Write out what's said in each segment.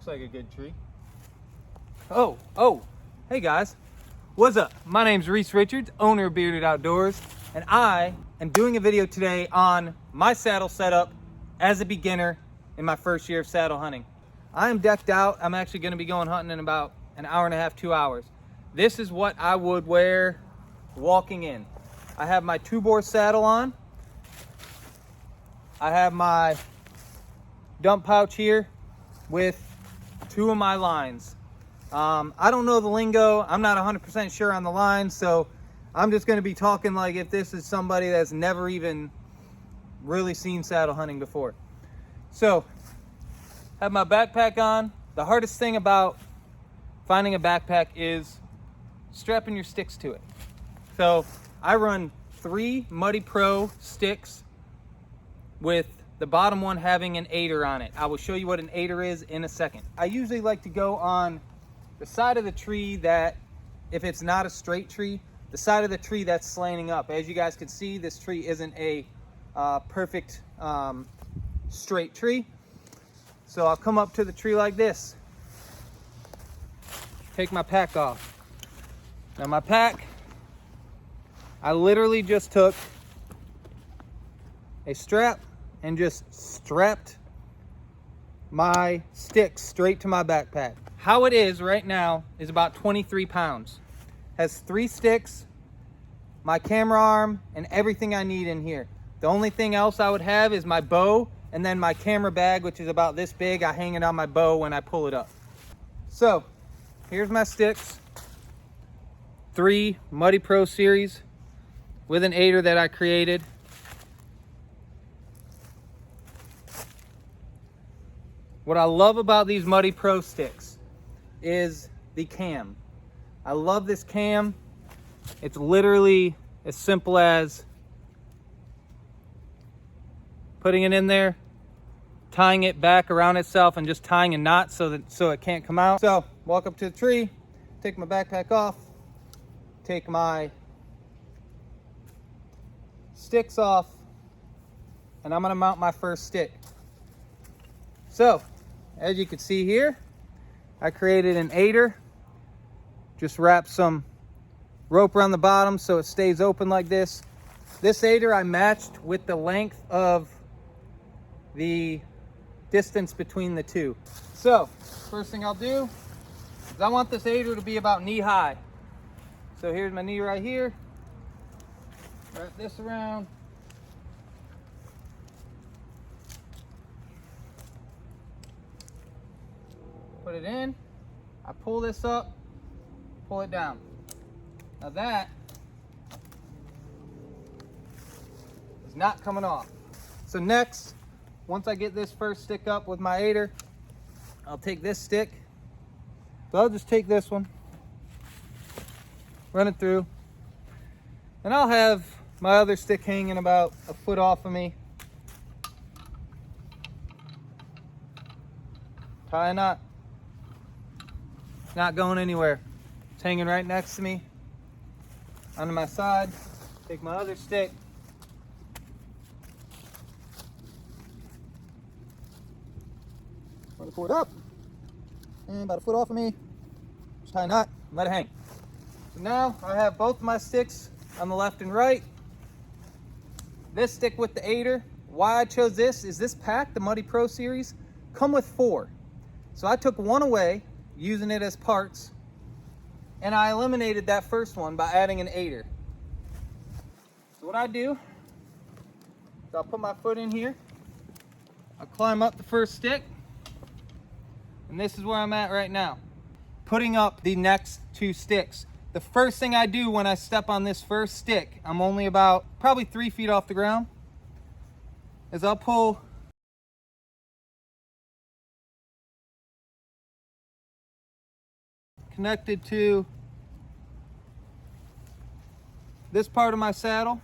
Looks like a good tree. Oh, hey guys. What's up? My name's Reese Richards, owner of Bearded Outdoors, and I am doing a video today on my saddle setup as a beginner in my first year of saddle hunting. I am decked out. I'm actually going to be going hunting in about an hour and a half, 2 hours. This is what I would wear walking in. I have my Tuebor saddle on. I have my dump pouch here with 2 of my lines. I don't know the lingo. I'm not 100% sure on the lines, so I'm just going to be talking like if this is somebody that's never even really seen saddle hunting before. So, have my backpack on. The hardest thing about finding a backpack is strapping your sticks to it. So, I run 3 Muddy Pro sticks with the bottom one having an aider on it. I will show you what an aider is in a second. I usually like to go on the side of the tree that, if it's not a straight tree, the side of the tree that's slanting up. As you guys can see, this tree isn't a perfect straight tree. So I'll come up to the tree like this, take my pack off. Now my pack, I literally just took a strap and just strapped my sticks straight to my backpack. How it is right now is about 23 pounds. Has 3 sticks, my camera arm, and everything I need in here. The only thing else I would have is my bow and then my camera bag, which is about this big. I hang it on my bow when I pull it up. So here's my sticks. 3 Muddy Pro series with an aider that I created. What I love about these Muddy Pro sticks is the cam. I love this cam. It's literally as simple as putting it in there, tying it back around itself, and just tying a knot so it can't come out. So walk up to the tree, take my backpack off, take my sticks off, and I'm gonna mount my first stick. So as you can see here, I created an aider. Just wrap some rope around the bottom so it stays open like this. This aider I matched with the length of the distance between the 2. So first thing I'll do is I want this aider to be about knee high. So here's my knee right here. Wrap this around. Put it in. I pull this up, pull it down. Now that is not coming off. So next, once I get this first stick up with my aider, I'll take this stick. So I'll just take this one, run it through, and I'll have my other stick hanging about a foot off of me. Tie a knot. Not going anywhere. It's hanging right next to me. Onto my side. Take my other stick. Run the cord up. And about a foot off of me. Just tie a knot and let it hang. So now I have both my sticks on the left and right. This stick with the aider. Why I chose this is this pack, the Muddy Pro series, come with 4. So I took one away, using it as parts, and I eliminated that first one by adding an aider. So what I do is I'll put my foot in here, I'll climb up the first stick, and this is where I'm at right now, putting up the next 2 sticks. The first thing I do when I step on this first stick, I'm only about probably 3 feet off the ground, is I'll pull connected to this part of my saddle.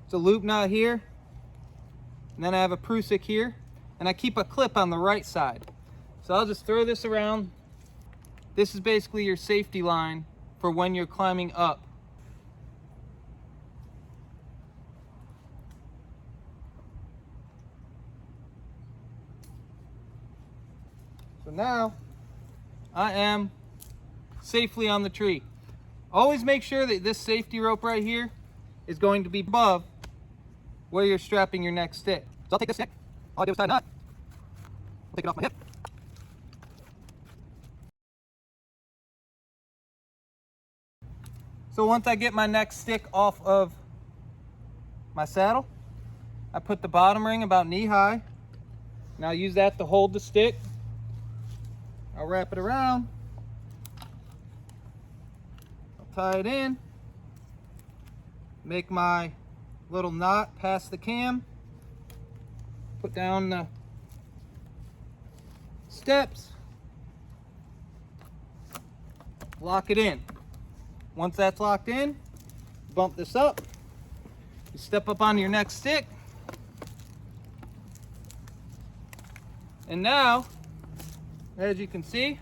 It's a loop knot here, and then I have a prusik here, and I keep a clip on the right side. So I'll just throw this around. This is basically your safety line for when you're climbing up. So now I am safely on the tree. Always make sure that this safety rope right here is going to be above where you're strapping your next stick. So I'll take this stick, all I do is tie a knot, I'll take it off my hip. So once I get my next stick off of my saddle, I put the bottom ring about knee high, and I'll use that to hold the stick. I'll wrap it around, I'll tie it in, make my little knot past the cam, put down the steps, lock it in. Once that's locked in, bump this up, you step up on your next stick, and now, as you can see,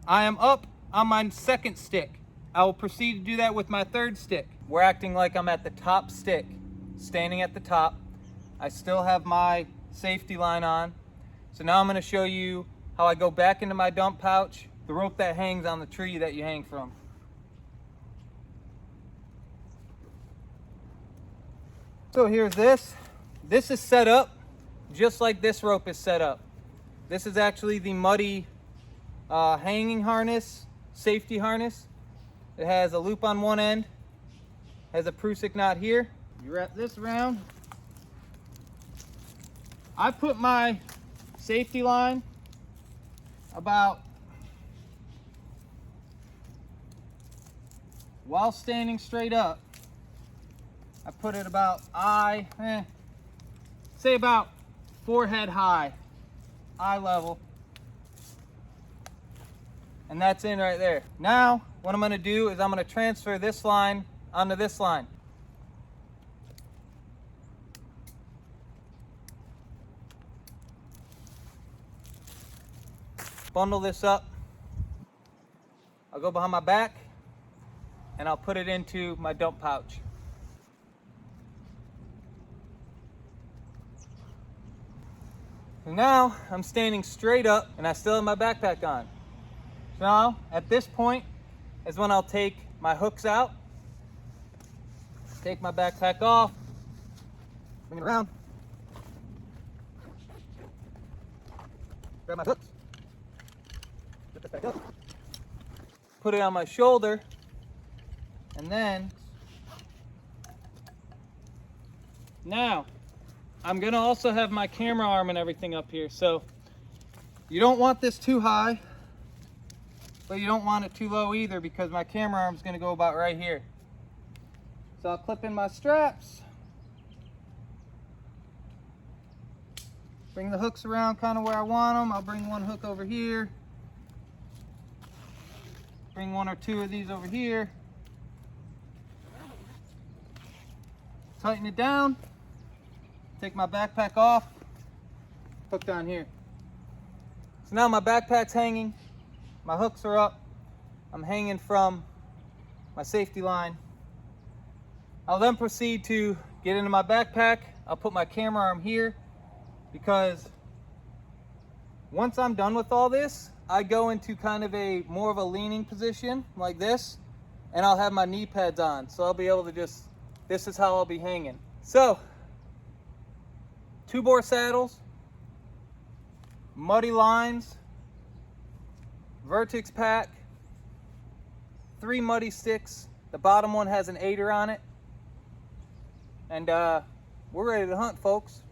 I am up on my second stick. I will proceed to do that with my third stick. We're acting like I'm at the top stick, standing at the top. I still have my safety line on. So now I'm going to show you how I go back into my dump pouch, the rope that hangs on the tree that you hang from. So here's this. This is set up just like this rope is set up. This is actually the muddy hanging harness, safety harness. It has a loop on one end, has a Prusik knot here. You wrap this around. I put my safety line about, while standing straight up, I put it about say about forehead high, eye level. And that's in right there. Now, what I'm gonna do is I'm gonna transfer this line onto this line. Bundle this up. I'll go behind my back and I'll put it into my dump pouch. So now I'm standing straight up and I still have my backpack on. So now at this point is when I'll take my hooks out, take my backpack off, bring it around, grab my hooks, put this back up, put it on my shoulder, and then now I'm gonna also have my camera arm and everything up here. So you don't want this too high, but you don't want it too low either, because my camera arm's gonna go about right here. So I'll clip in my straps, bring the hooks around kind of where I want them. I'll bring one hook over here, bring one or two of these over here, tighten it down, take my backpack off, hooked on here. So now my backpack's hanging, my hooks are up, I'm hanging from my safety line. I'll then proceed to get into my backpack. I'll put my camera arm here, because once I'm done with all this, I go into kind of a more of a leaning position like this, and I'll have my knee pads on. So I'll be able to just, this is how I'll be hanging. So, Tuebor saddles, muddy lines, Vertex pack, 3 muddy sticks. The bottom one has an 8er on it. And we're ready to hunt, folks.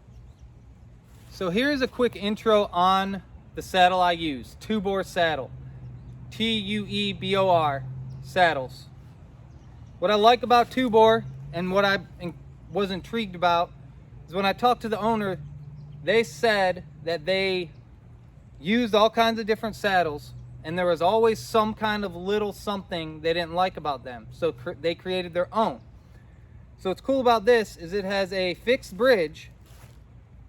So here's a quick intro on the saddle I use, Tuebor Saddle, Tuebor saddles. What I like about Tuebor, and what I was intrigued about, is when I talked to the owner, they said that they used all kinds of different saddles, and there was always some kind of little something they didn't like about them. So they created their own. So what's cool about this is it has a fixed bridge.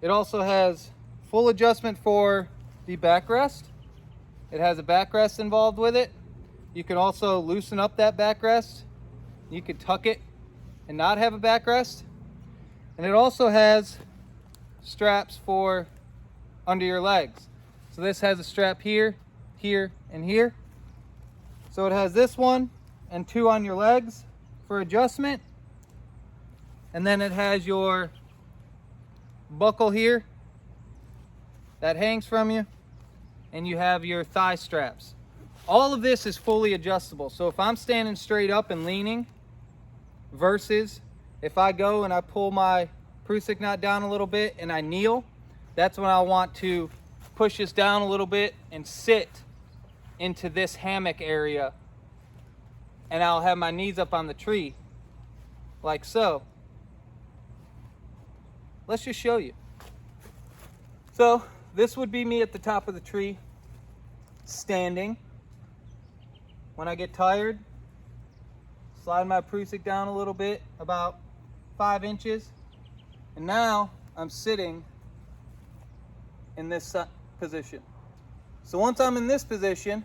It also has full adjustment for the backrest. It has a backrest involved with it. You can also loosen up that backrest. You could tuck it and not have a backrest. And it also has straps for under your legs. So this has a strap here, here, and here. So it has this one and two on your legs for adjustment. And then it has your buckle here that hangs from you, and you have your thigh straps. All of this is fully adjustable. So if I'm standing straight up and leaning versus if I go and I pull my Prusik knot down a little bit and I kneel, that's when I want to push this down a little bit and sit into this hammock area, and I'll have my knees up on the tree like so. Let's just show you. So this would be me at the top of the tree standing. When I get tired, slide my Prusik down a little bit, about 5 inches, and now I'm sitting in this position. So once I'm in this position,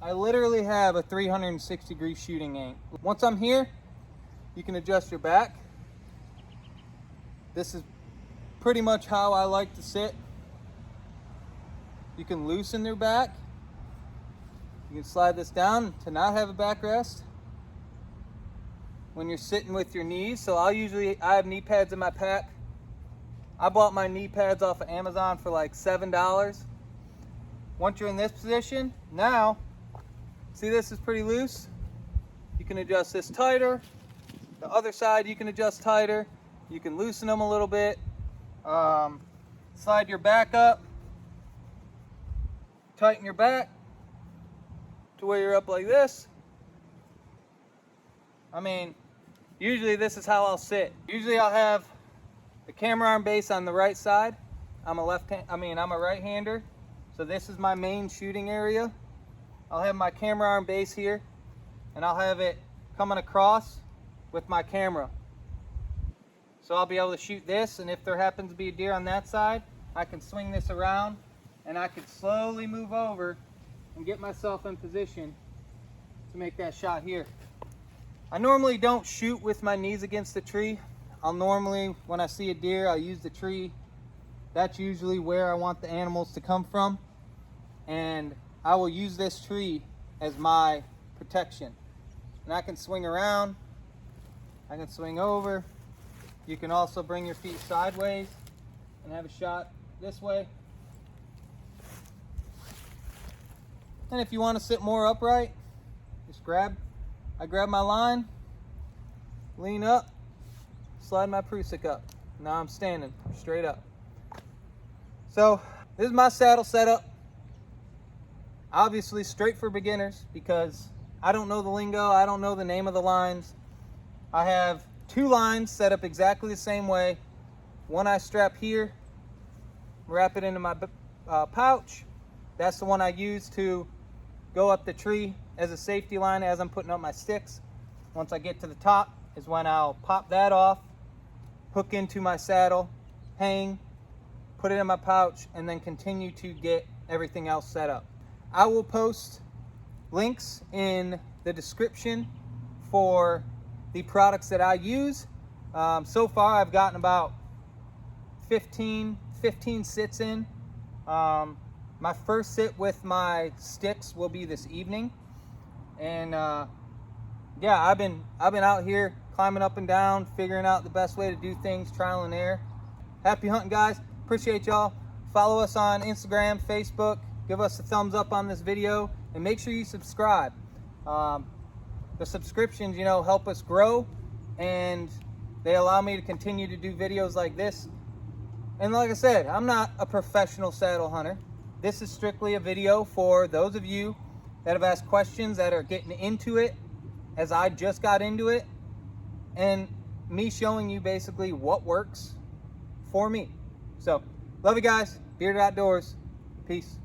I literally have a 360-degree shooting aim. Once I'm here, you can adjust your back. This is pretty much how I like to sit. You can loosen your back. You can slide this down to not have a backrest when you're sitting with your knees. So I have knee pads in my pack. I bought my knee pads off of Amazon for like $7. Once you're in this position, now, see this is pretty loose. You can adjust this tighter. The other side you can adjust tighter. You can loosen them a little bit. Slide your back up. Tighten your back to where you're up like this. I mean, usually this is how I'll sit. Usually I'll have the camera arm base on the right side. I'm a right-hander, so this is my main shooting area. I'll have my camera arm base here, and I'll have it coming across with my camera. So I'll be able to shoot this, and if there happens to be a deer on that side, I can swing this around, and I can slowly move over and get myself in position to make that shot here. I normally don't shoot with my knees against the tree. I'll normally, when I see a deer, I'll use the tree. That's usually where I want the animals to come from. And I will use this tree as my protection. And I can swing around, I can swing over. You can also bring your feet sideways and have a shot this way. And if you want to sit more upright, just I grab my line, lean up, slide my Prusik up. Now I'm standing straight up. So this is my saddle setup. Obviously straight for beginners because I don't know the lingo, I don't know the name of the lines. I have 2 lines set up exactly the same way. One I strap here, wrap it into my pouch. That's the one I use to go up the tree as a safety line as I'm putting up my sticks. Once I get to the top is when I'll pop that off, hook into my saddle, hang, put it in my pouch, and then continue to get everything else set up. I will post links in the description for the products that I use. So far I've gotten about 15 sits in. My first sit with my sticks will be this evening. And yeah, I've been out here climbing up and down, figuring out the best way to do things, trial and error. Happy hunting, guys. Appreciate y'all. Follow us on Instagram, Facebook. Give us a thumbs up on this video, and make sure you subscribe. The subscriptions, help us grow, and they allow me to continue to do videos like this. And like I said, I'm not a professional saddle hunter. This is strictly a video for those of you that have asked questions, that are getting into it as I just got into it, and me showing you basically what works for me. So, love you guys. Bearded Outdoors. Peace.